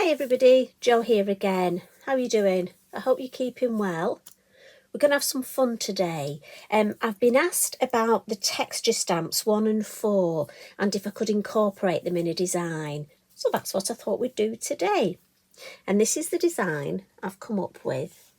Hi everybody, Jo here again. How are you doing? I hope you're keeping well. We're going to have some fun today. I've been asked about the texture stamps 1 and 4 and if I could incorporate them in a design. So that's what I thought we'd do today. And this is the design I've come up with.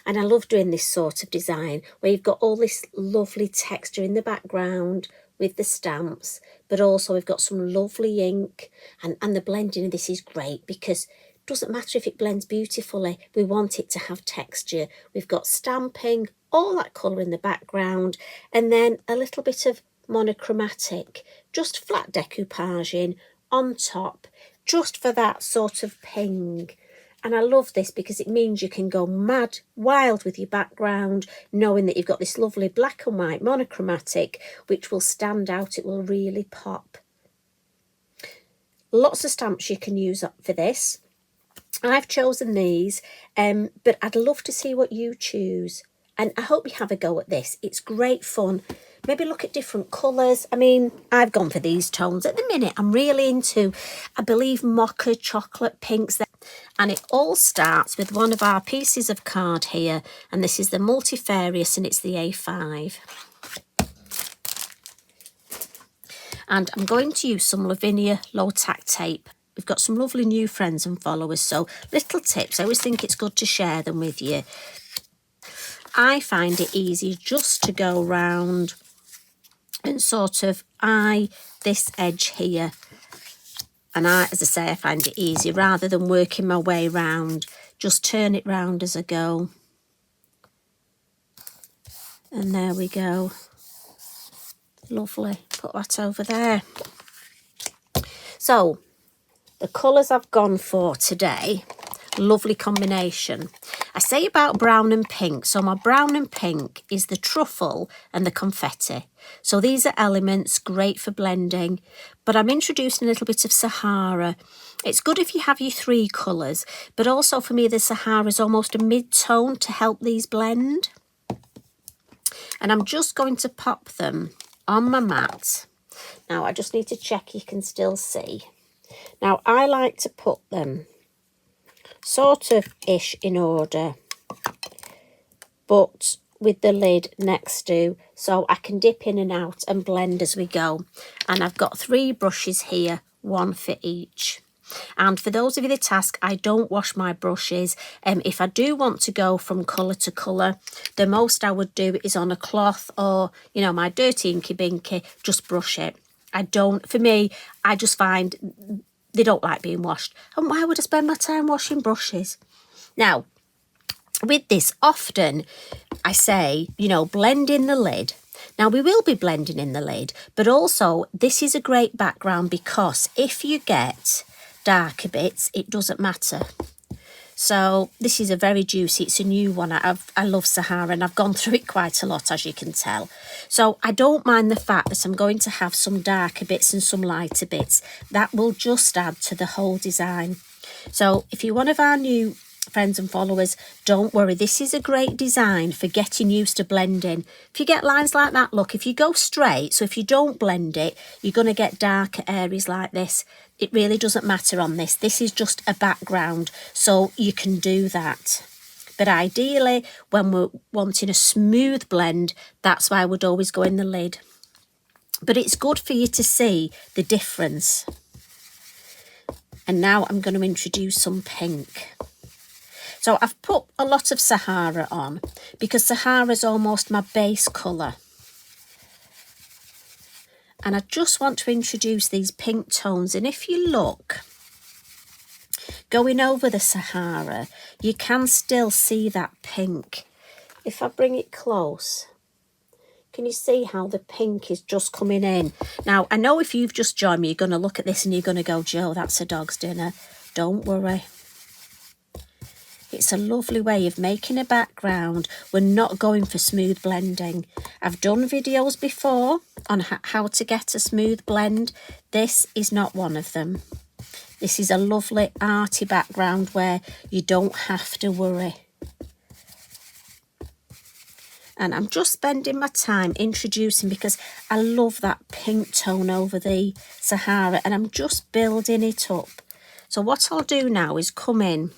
And I love doing this sort of design where you've got all this lovely texture in the background with the stamps, but also we've got some lovely ink, and the blending of this is great because it doesn't matter if it blends beautifully, we want it to have texture. We've got stamping, all that colour in the background, and then a little bit of monochromatic, just flat decoupaging on top, just for that sort of ping. And I love this because it means you can go mad wild with your background, knowing that you've got this lovely black and white monochromatic, which will stand out, it will really pop. Lots of stamps you can use up for this. I've chosen these, but I'd love to see what you choose. And I hope you have a go at this. It's great fun. Maybe look at different colours. I mean, I've gone for these tones. At the minute, I'm really into, I believe, mocha chocolate pinks. And it all starts with one of our pieces of card here. And this is the multifarious and it's the A5. And I'm going to use some Lavinia low tack tape. We've got some lovely new friends and followers. So little tips. I always think it's good to share them with you. I find it easy just to go round and sort of eye this edge here. And as I say, I find it easy rather than working my way round. Just turn it round as I go. And there we go. Lovely. Put that over there. So, the colours I've gone for today, lovely combination. I say about brown and pink. So my brown and pink is the truffle and the confetti. So these are elements, great for blending. But I'm introducing a little bit of Sahara. It's good if you have your 3 colours. But also for me, the Sahara is almost a mid-tone to help these blend. And I'm just going to pop them on my mat. Now, I just need to check you can still see. Now, I like to put them sort of ish in order, but with the lid next to, so I can dip in and out and blend as we go. And I've got 3 brushes here, 1 for each. And for those of you that ask, I don't wash my brushes. If I do want to go from colour to colour, the most I would do is on a cloth or, you know, my dirty inky binky, just brush it. For me, I just find they don't like being washed. And why would I spend my time washing brushes? Now, with this, often I say, you know, blend in the lid. Now, we will be blending in the lid, but also this is a great background because if you get darker bits, it doesn't matter. So this is a very juicy, it's a new one. I love Sahara and I've gone through it quite a lot, as you can tell. So I don't mind the fact that I'm going to have some darker bits and some lighter bits. That will just add to the whole design. So if you're one of our new friends and followers, don't worry, this is a great design for getting used to blending. If you get lines like that, look, if you go straight, so if you don't blend it, you're going to get darker areas like this. It really doesn't matter on this. This is just a background, so you can do that. But ideally, when we're wanting a smooth blend, that's why I would always go in the lid. But it's good for you to see the difference. And now I'm going to introduce some pink. So I've put a lot of Sahara on because Sahara is almost my base colour. And I just want to introduce these pink tones. And if you look, going over the Sahara, you can still see that pink. If I bring it close, can you see how the pink is just coming in? Now, I know if you've just joined me, you're going to look at this and you're going to go, Jo, that's a dog's dinner. Don't worry. It's a lovely way of making a background. We're not going for smooth blending. I've done videos before on how to get a smooth blend. This is not one of them. This is a lovely arty background where you don't have to worry. And I'm just spending my time introducing because I love that pink tone over the Sahara, and I'm just building it up. So what I'll do now is come in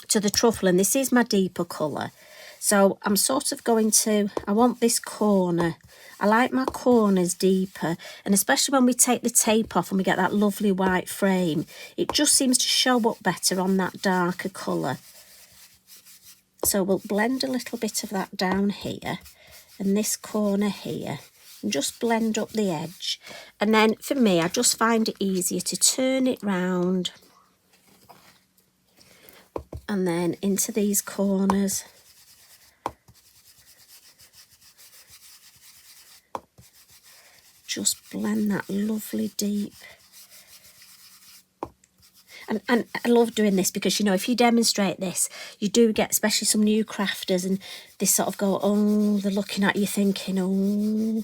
to the truffle, and this is my deeper colour. So I'm sort of going to, I want this corner. I like my corners deeper, and especially when we take the tape off and we get that lovely white frame, it just seems to show up better on that darker colour. So we'll blend a little bit of that down here and this corner here, and just blend up the edge. And then for me, I just find it easier to turn it round and then into these corners. Just blend that lovely deep. And I love doing this because, you know, if you demonstrate this, you do get, especially some new crafters, and they sort of go, oh, they're looking at you thinking, oh,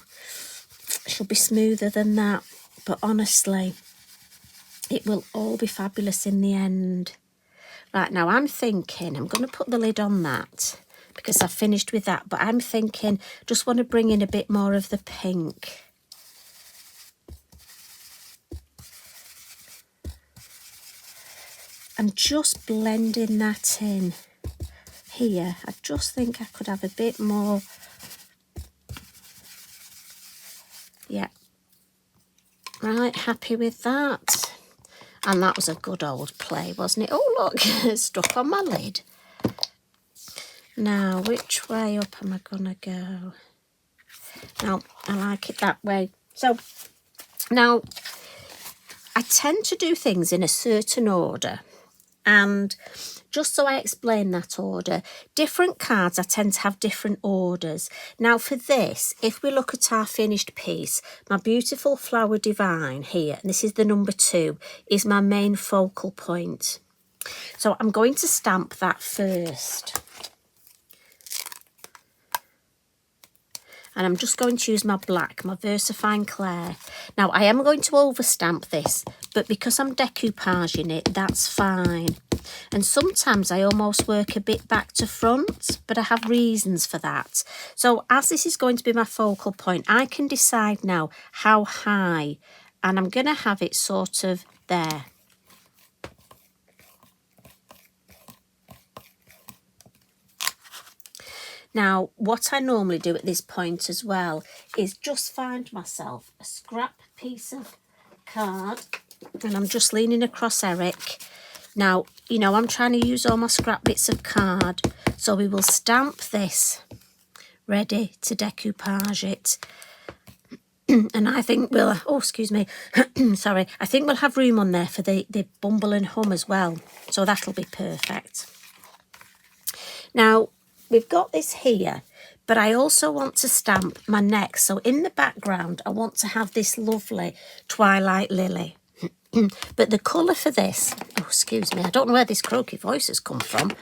it should be smoother than that. But honestly, it will all be fabulous in the end. Right, now I'm thinking I'm going to put the lid on that because I've finished with that. But I'm thinking, just want to bring in a bit more of the pink. And just blending that in here. I just think I could have a bit more. Yeah. Right, happy with that. And that was a good old play, wasn't it? Oh, look, it's stuck on my lid. Now, which way up am I going to go? Now, I like it that way. So, now, I tend to do things in a certain order. And just so I explain that order, different cards I tend to have different orders. Now for this, if we look at our finished piece, my beautiful Flower Divine here, and this is the number 2, is my main focal point. So I'm going to stamp that first. And I'm just going to use my black, my VersaFine Clair. Now, I am going to overstamp this, but because I'm decoupaging it, that's fine. And sometimes I almost work a bit back to front, but I have reasons for that. So as this is going to be my focal point, I can decide now how high, and I'm going to have it sort of there. Now, what I normally do at this point as well is just find myself a scrap piece of card, and I'm just leaning across Eric. Now, you know, I'm trying to use all my scrap bits of card, so we will stamp this ready to decoupage it. And I think we'll, oh, excuse me, sorry, I think we'll have room on there for the Bumble and Hum as well, so that'll be perfect. Now, we've got this here, but I also want to stamp my neck. So in the background, I want to have this lovely Twilight lily. But the colour for this, oh, excuse me, I don't know where this croaky voice has come from.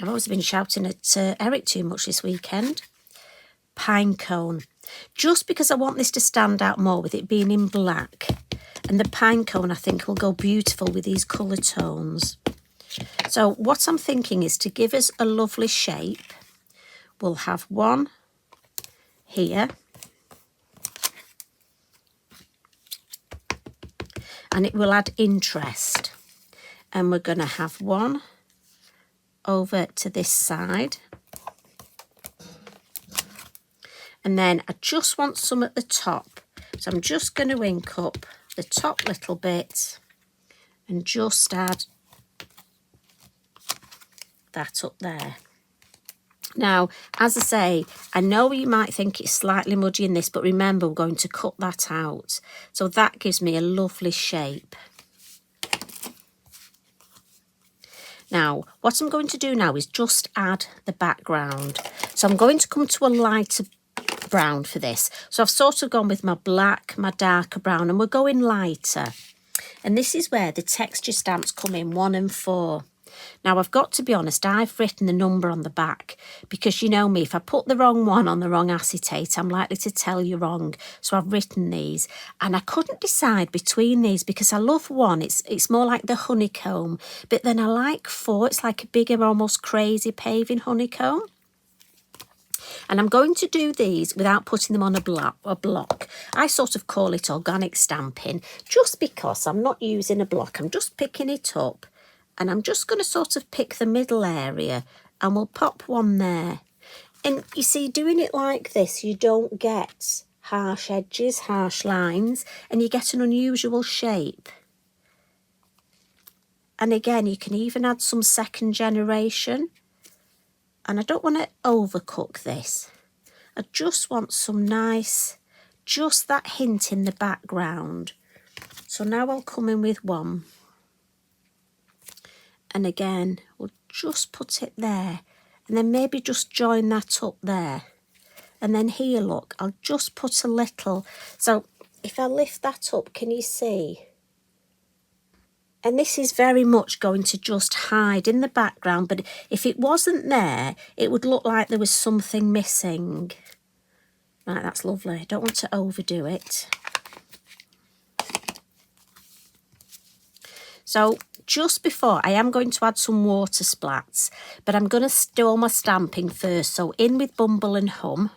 I've always been shouting at Eric too much this weekend. Pine cone. Just because I want this to stand out more with it being in black. And the pine cone, I think, will go beautiful with these colour tones. So what I'm thinking is to give us a lovely shape, we'll have one here, and it will add interest. And we're going to have one over to this side. And then I just want some at the top. So I'm just going to ink up the top little bit and just add that up there. Now, as I say, I know you might think it's slightly muddy in this, but remember, we're going to cut that out. So that gives me a lovely shape. Now, what I'm going to do now is just add the background. So I'm going to come to a lighter brown for this. So I've sort of gone with my black, my darker brown, and we're going lighter. And this is where the texture stamps come in, 1 and 4. Now, I've got to be honest, I've written the number on the back because you know me, if I put the wrong one on the wrong acetate, I'm likely to tell you wrong. So I've written these, and I couldn't decide between these because I love 1. It's more like the honeycomb, but then I like 4. It's like a bigger, almost crazy paving honeycomb. And I'm going to do these without putting them on a block. I sort of call it organic stamping, just because I'm not using a block. I'm just picking it up, and I'm just going to sort of pick the middle area, and we'll pop one there. And you see, doing it like this, you don't get harsh edges, harsh lines, and you get an unusual shape. And again, you can even add some second generation. And I don't want to overcook this. I just want some nice, just that hint in the background. So now I'll come in with one. And again, we'll just put it there. And then maybe just join that up there. And then here, look, I'll just put a little. So if I lift that up, can you see? And this is very much going to just hide in the background, but if it wasn't there, it would look like there was something missing. Right, that's lovely. I don't want to overdo it. So just before, I am going to add some water splats, but I'm going to do all my stamping first. So in with Bumble and Hum,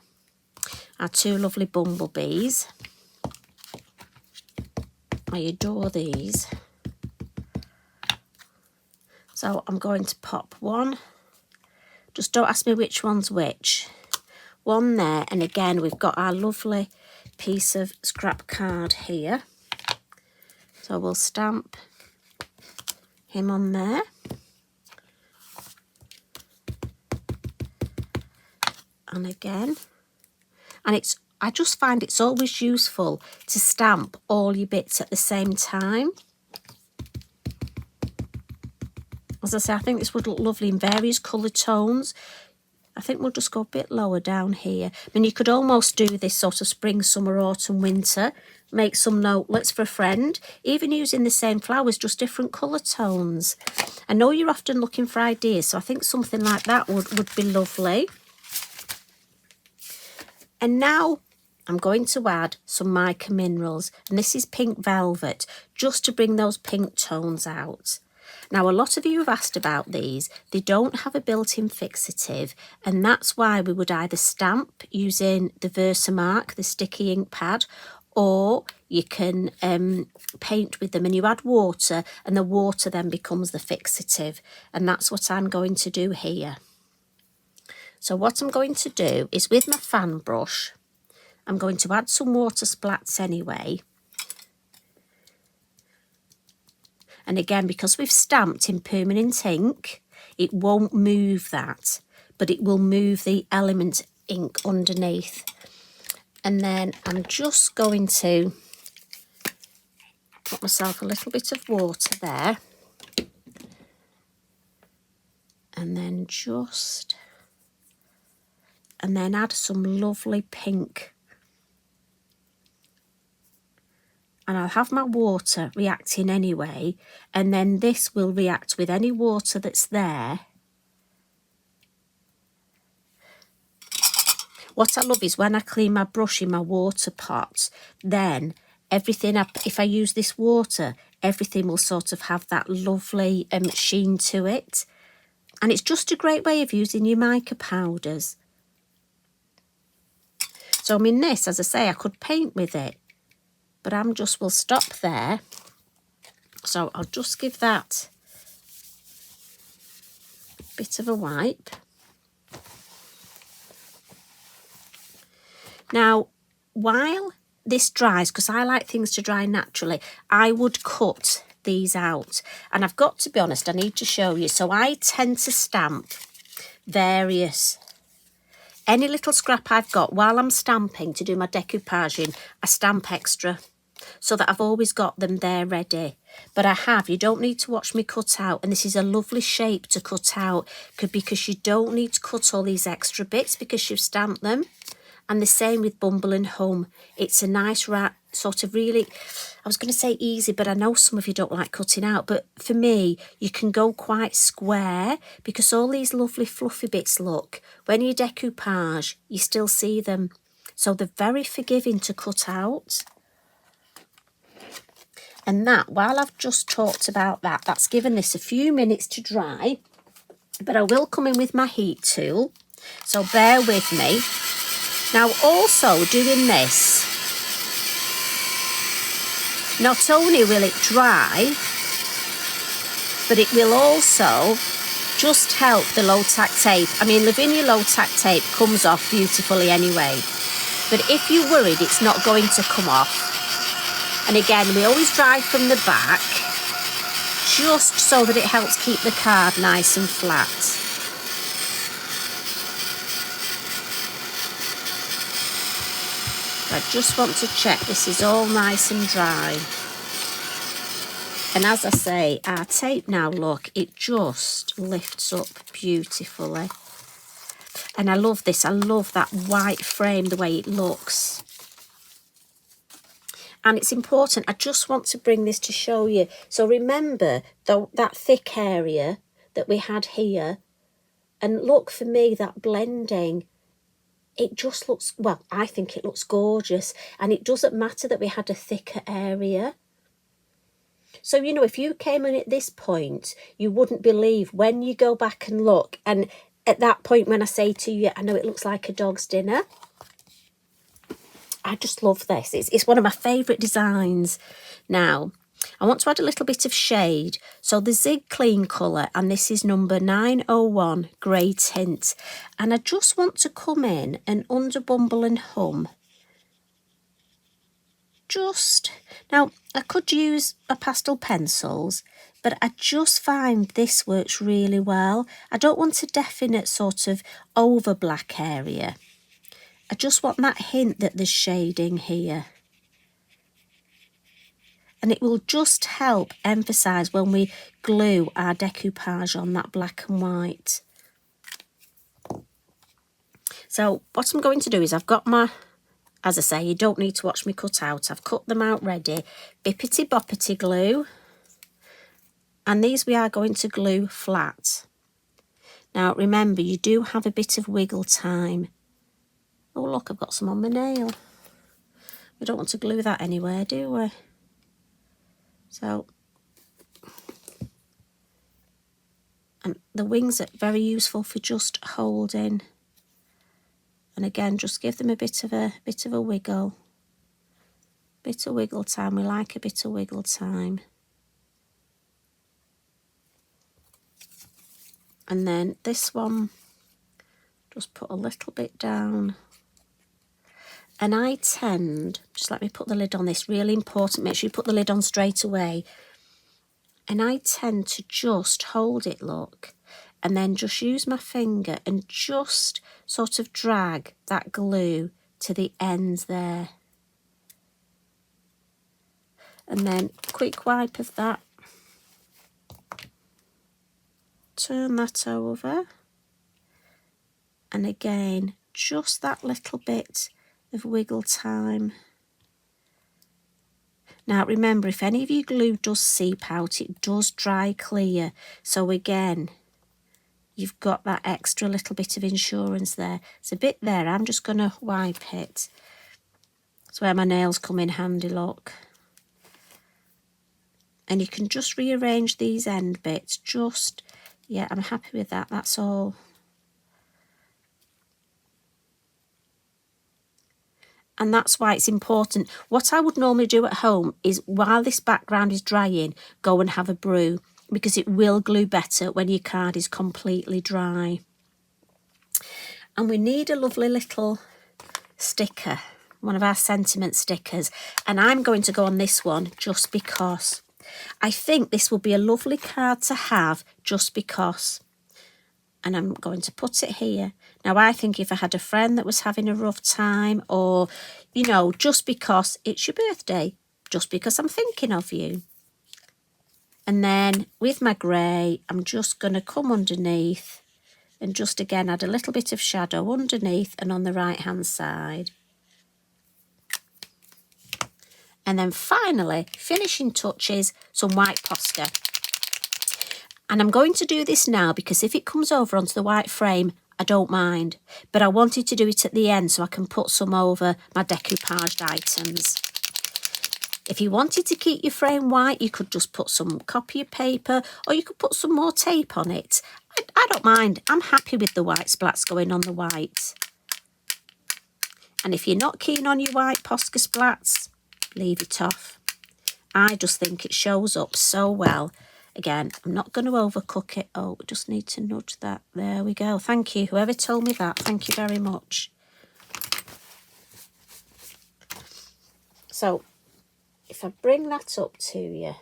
our two lovely bumblebees. I adore these. So I'm going to pop one. Just don't ask me which one's which. One there, and again, we've got our lovely piece of scrap card here. So we'll stamp him on there. And again. And I just find it's always useful to stamp all your bits at the same time. As I say, I think this would look lovely in various colour tones. I think we'll just go a bit lower down here. I mean, you could almost do this sort of spring, summer, autumn, winter. Make some notelets for a friend. Even using the same flowers, just different colour tones. I know you're often looking for ideas, so I think something like that would be lovely. And now I'm going to add some Mica Minerals. And this is Pink Velvet, just to bring those pink tones out. Now, a lot of you have asked about these. They don't have a built-in fixative, and that's why we would either stamp using the Versamark, the sticky ink pad, or you can paint with them and you add water, and the water then becomes the fixative. And that's what I'm going to do here. So what I'm going to do is with my fan brush, I'm going to add some water splats anyway. And again, because we've stamped in permanent ink, it won't move that, but it will move the element ink underneath. And then I'm just going to put myself a little bit of water there. And then add some lovely pink. And I'll have my water reacting anyway, and then this will react with any water that's there. What I love is when I clean my brush in my water pot, then everything, if I use this water, everything will sort of have that lovely sheen to it. And it's just a great way of using your mica powders. So I mean, this, as I say, I could paint with it. But we'll stop there. So I'll just give that a bit of a wipe. Now, while this dries, because I like things to dry naturally, I would cut these out. And I've got to be honest, I need to show you. So I tend to stamp any little scrap I've got while I'm stamping to do my decoupaging, I stamp extra. So that I've always got them there ready. But you don't need to watch me cut out. And this is a lovely shape to cut out because you don't need to cut all these extra bits because you've stamped them. And the same with Bumble and Hum. It's a nice sort of really, I was going to say easy, but I know some of you don't like cutting out. But for me, you can go quite square because all these lovely fluffy bits, look, when you decoupage, you still see them. So they're very forgiving to cut out. And that, while I've just talked about that's given this a few minutes to dry. But I will come in with my heat tool So bear with me. Now also doing this, not only will it dry, but it will also just help the low tack tape. I mean, Lavinia low tack tape comes off beautifully anyway, but if you're worried it's not going to come off, and again, we always dry from the back, just so that it helps keep the card nice and flat. I just want to check this is all nice and dry. And as I say, our tape now, look, it just lifts up beautifully. And I love this. I love that white frame, the way it looks. And it's important. I just want to bring this to show you. So remember that thick area that we had here. And look, for me, that blending, it just looks, well, I think it looks gorgeous. And it doesn't matter that we had a thicker area. So, you know, if you came in at this point, you wouldn't believe when you go back and look. And at that point, when I say to you, I know it looks like a dog's dinner. I just love this. It's one of my favourite designs. Now, I want to add a little bit of shade. So the Zig Clean colour, and this is number 901 Grey Tint. And I just want to come in and under Bumble and Hum. Now, I could use a pastel pencils, but I just find this works really well. I don't want a definite sort of over black area. I just want that hint that there's shading here. And it will just help emphasise when we glue our decoupage on that black and white. So what I'm going to do is I've got my, as I say, you don't need to watch me cut out. I've cut them out ready. Bippity boppity glue. And these we are going to glue flat. Now remember, you do have a bit of wiggle time. Oh look, I've got some on my nail. We don't want to glue that anywhere, do we? So, and the wings are very useful for just holding. And again, just give them a bit of a wiggle. Bit of wiggle time. We like a bit of wiggle time. And then this one, just put a little bit down. And I tend, just let me put the lid on this, really important, make sure you put the lid on straight away. And I tend to just hold it, look, and then just use my finger and just sort of drag that glue to the ends there. And then quick wipe of that. Turn that over. And again, just that little bit of wiggle time. Now remember, if any of your glue does seep out, it does dry clear. So again, you've got that extra little bit of insurance there. It's a bit there. I'm just going to wipe it. That's where my nails come in handy, look. And you can just rearrange these end bits. Just, yeah, I'm happy with that. That's all. And that's why it's important. What I would normally do at home is, while this background is drying, go and have a brew, because it will glue better when your card is completely dry. And we need a lovely little sticker, one of our sentiment stickers. And I'm going to go on this one just because I think this will be a lovely card to have, just because. And I'm going to put it here. Now, I think if I had a friend that was having a rough time, or, you know, just because it's your birthday, just because I'm thinking of you. And then with my grey, I'm just going to come underneath and just again add a little bit of shadow underneath and on the right-hand side. And then finally, finishing touches, some white Posca. And I'm going to do this now because if it comes over onto the white frame, I don't mind. But I wanted to do it at the end so I can put some over my decoupaged items. If you wanted to keep your frame white, you could just put some copy paper, or you could put some more tape on it. I don't mind. I'm happy with the white splats going on the white. And if you're not keen on your white Posca splats, leave it off. I just think it shows up so well. Again, I'm not going to overcook it. Oh, we just need to nudge that. There we go. Thank you. Whoever told me that, thank you very much. So, if I bring that up to you.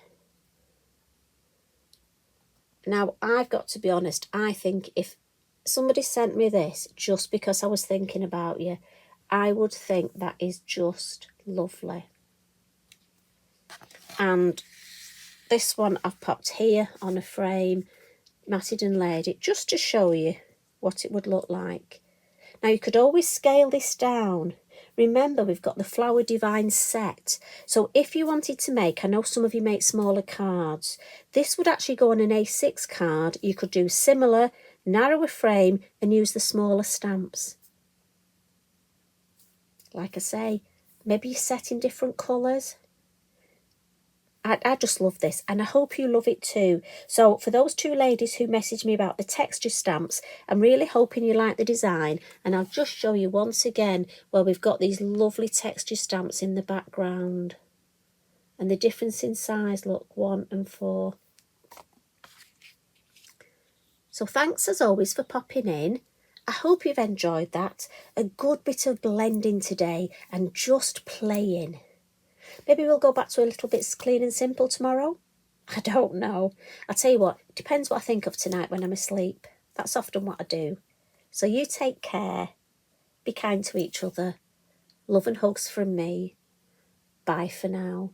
Now, I've got to be honest. I think if somebody sent me this just because I was thinking about you, I would think that is just lovely. And this one I've popped here on a frame, matted and laid it, just to show you what it would look like. Now, you could always scale this down. Remember, we've got the Flower Divine set. So if you wanted to make, I know some of you make smaller cards, this would actually go on an A6 card. You could do similar, narrow a frame and use the smaller stamps. Like I say, maybe you set in different colours. I just love this, and I hope you love it too. So for those two ladies who messaged me about the texture stamps, I'm really hoping you like the design, and I'll just show you once again where we've got these lovely texture stamps in the background. And the difference in size, look, 1 and 4. So thanks as always for popping in. I hope you've enjoyed that. A good bit of blending today and just playing. Maybe we'll go back to a little bit clean and simple tomorrow. I don't know. I'll tell you what, it depends what I think of tonight when I'm asleep. That's often what I do. So you take care. Be kind to each other. Love and hugs from me. Bye for now.